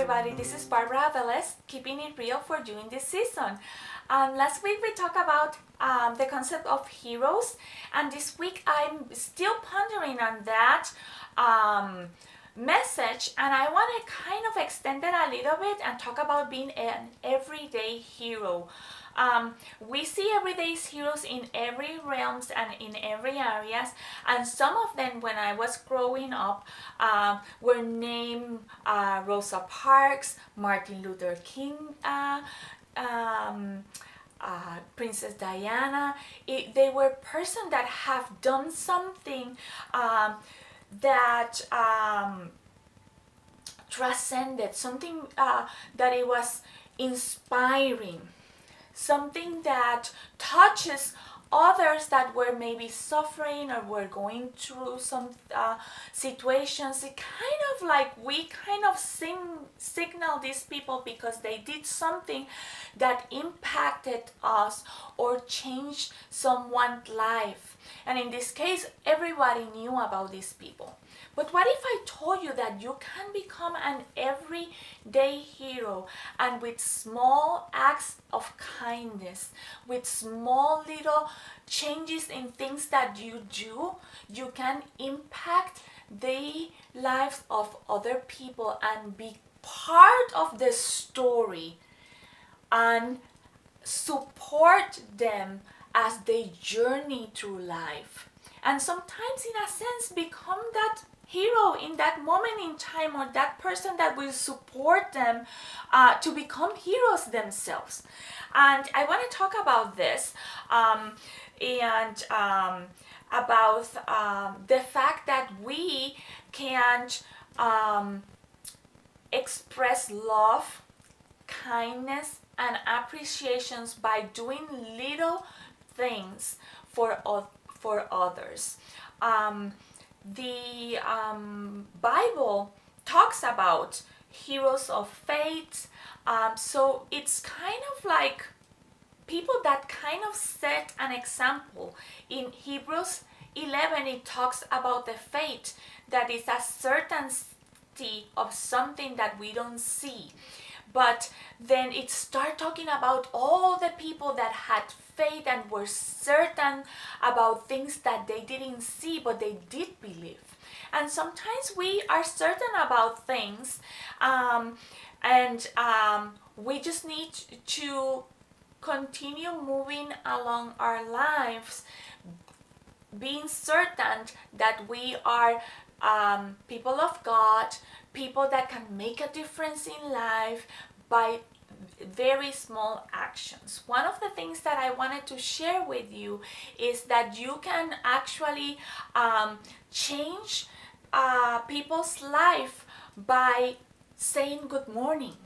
everybody, this is Barbara Velez, keeping it real for you in this season. Last week we talked about the concept of heroes, and this week I'm still pondering on that message, and I want to kind of extend it a little bit and talk about being an everyday hero. We see everyday heroes in every realms and in every areas, and some of them when I was growing up were named Rosa Parks, Martin Luther King, Princess Diana. They were persons that have done something that transcended, something that it was inspiring, something that touches others that were maybe suffering or were going through some situations. It kind of like we kind of signal these people because they did something that impacted us or changed someone's life. And in this case, everybody knew about these people. But what if I told you that you can become an everyday hero, and with small acts of kindness, with small little changes in things that you do, you can impact the lives of other people and be part of the story and support them as they journey through life. And sometimes, in a sense, become that hero in that moment in time, or that person that will support them to become heroes themselves. And I want to talk about this and about the fact that we can express love, kindness, and appreciations by doing little things for others. The Bible talks about heroes of faith, so it's kind of like people that kind of set an example. In Hebrews 11, it talks about the faith that is a certainty of something that we don't see. But then it starts talking about all the people that had faith and were certain about things that they didn't see, but they did believe. And sometimes we are certain about things, and we just need to continue moving along our lives, being certain that we are people of God, people that can make a difference in life by very small actions. One of the things that I wanted to share with you is that you can actually change people's life by saying good morning.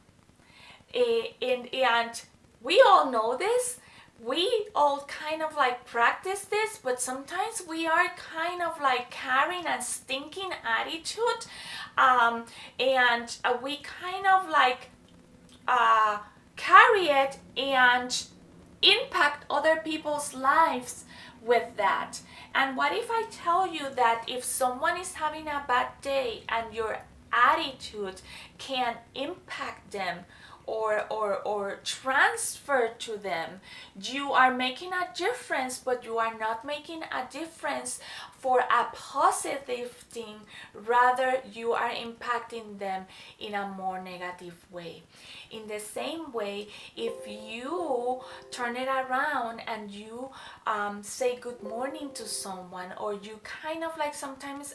And we all know this. We all kind of like practice this, but sometimes we are kind of like carrying a stinking attitude, and we kind of like carry it and impact other people's lives with that. And what if I tell you that if someone is having a bad day and your attitude can impact them or transfer to them, you are making a difference, but you are not making a difference for a positive thing. Rather, you are impacting them in a more negative way. In the same way, if you turn it around and you say good morning to someone, or you kind of like sometimes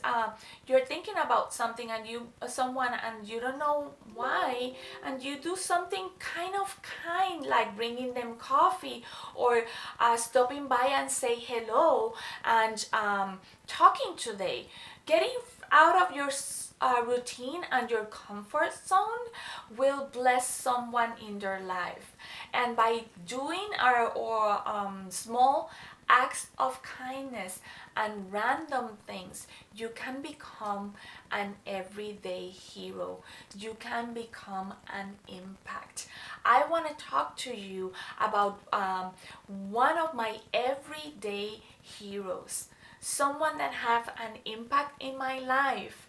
you're thinking about something and someone and you don't know why, and you do something kind of kind, like bringing them coffee or stopping by and say hello and talking to them, getting out of your routine and your comfort zone will bless someone in their life. And by doing our small acts of kindness and random things, you can become an everyday hero. You can become an impact. I want to talk to you about one of my everyday heroes. someone that have an impact in my life.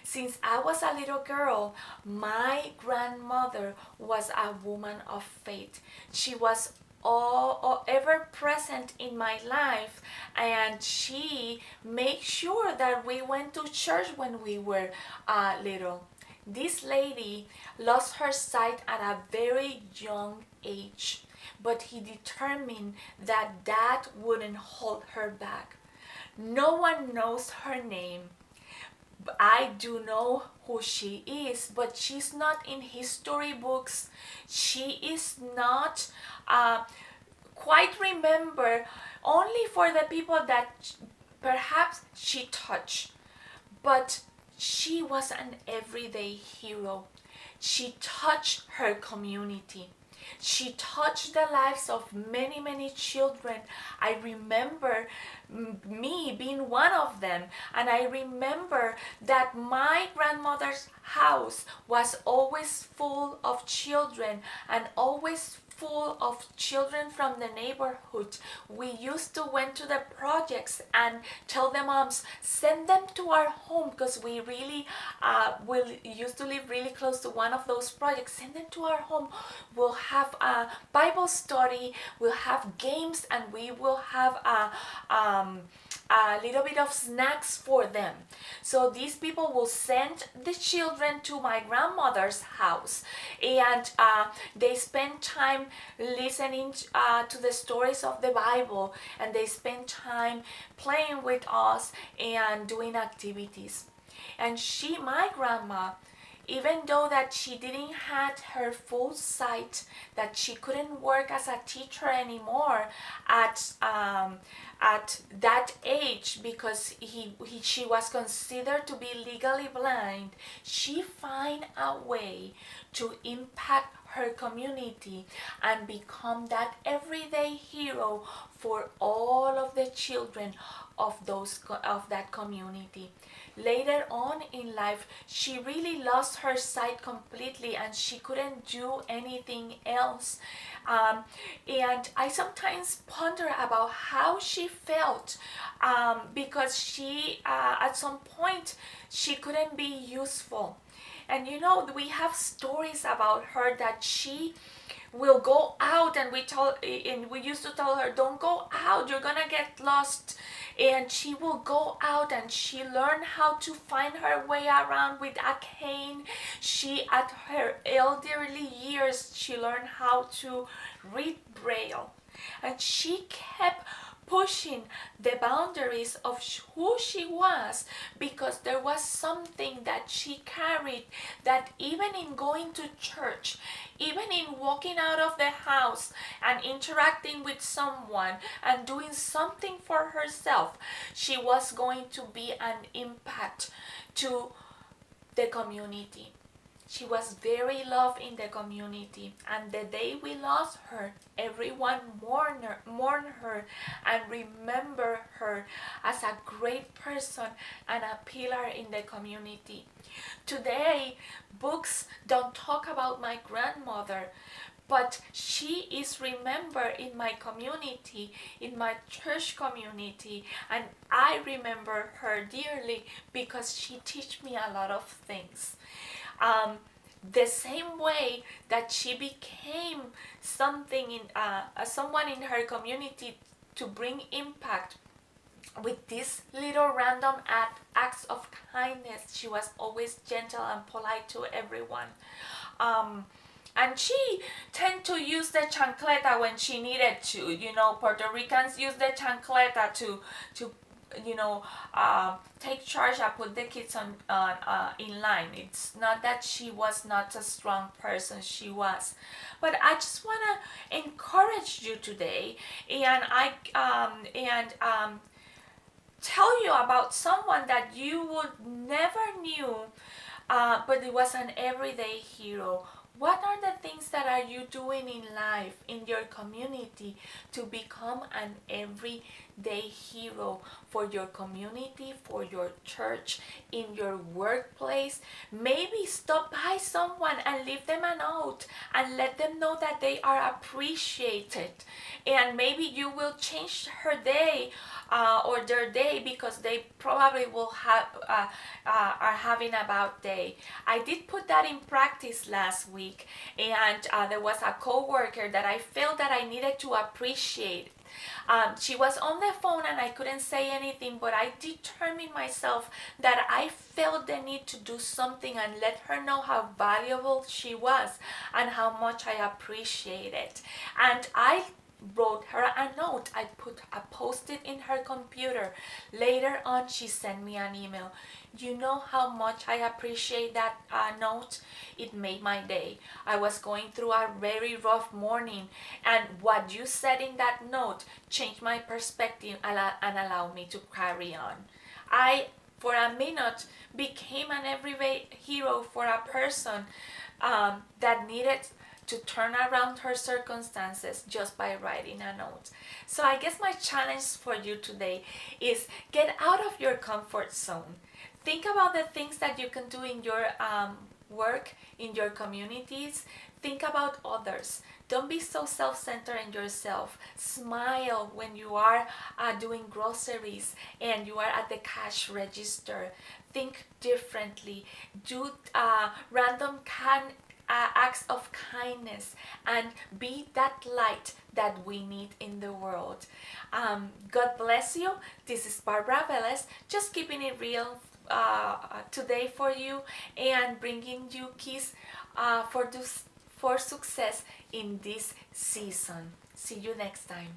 Since I was a little girl, my grandmother was a woman of faith. She was all ever present in my life, and she made sure that we went to church when we were little. This lady lost her sight at a very young age, but he determined that that wouldn't hold her back. No one knows her name. I do know who she is, but she's not in history books. She is not quite remembered, only for the people that perhaps she touched. But she was an everyday hero. She touched her community. She touched the lives of many, many children. I remember me being one of them, and I remember that my grandmother's house was always full of children, and always full of children from the neighborhood. We used to went to the projects and tell the moms, send them to our home, because we really will used to live really close to one of those projects. Send them to our home. We'll have a Bible study, we'll have games, and we will have a little bit of snacks for them. So these people will send the children to my grandmother's house, and they spend time listening to the stories of the Bible, and they spend time playing with us and doing activities. And my grandma, even though that she didn't had her full sight, that she couldn't work as a teacher anymore at that age, because she was considered to be legally blind, she find a way to impact her community and become that everyday hero for all of the children of that community. Later on in life, she really lost her sight completely, and she couldn't do anything else. And I sometimes ponder about how she felt, because she at some point she couldn't be useful. And we have stories about her that she will go out, and we used to tell her, don't go out, you're gonna get lost. And she will go out, and she learned how to find her way around with a cane. She, at her elderly years, she learned how to read Braille, and she kept pushing the boundaries of who she was, because there was something that she carried, that even in going to church, even in walking out of the house and interacting with someone and doing something for herself, she was going to be an impact to the community. She was very loved in the community, and the day we lost her, everyone mourned her and remember her as a great person and a pillar in the community. Today, books don't talk about my grandmother, but she is remembered in my community, in my church community, and I remember her dearly because she taught me a lot of things. The same way that she became someone in her community to bring impact with these little random acts of kindness. She was always gentle and polite to everyone. And she tended to use the chancleta when she needed to. Puerto Ricans use the chancleta to take charge and put the kids in line. It's not that she was not a strong person, she was. But I just want to encourage you today, and tell you about someone that you would never knew, but it was an everyday hero. What are the things that are you doing in life, in your community, to become an everyday day hero for your community, for your church, in your workplace. Maybe stop by someone and leave them a note and let them know that they are appreciated. And maybe you will change her day or their day, because they probably will have are having a bad day. I did put that in practice last week, and there was a coworker that I felt that I needed to appreciate. She was on the phone and I couldn't say anything, but I determined myself that I felt the need to do something and let her know how valuable she was and how much I appreciate it. And I wrote her a note. I posted in her computer. Later on, she sent me an email. You know how much I appreciate that note? It made my day. I was going through a very rough morning, and what you said in that note changed my perspective and allowed me to carry on. I, for a minute, became an everyday hero for a person that needed to turn around her circumstances just by writing a note. So I guess my challenge for you today is get out of your comfort zone. Think about the things that you can do in your work, in your communities. Think about others. Don't be so self-centered in yourself. Smile when you are doing groceries and you are at the cash register. Think differently. Do random acts of kindness and be that light that we need in the world. God bless you. This is Barbara Velez, just keeping it real today for you and bringing you keys for success in this season. See you next time.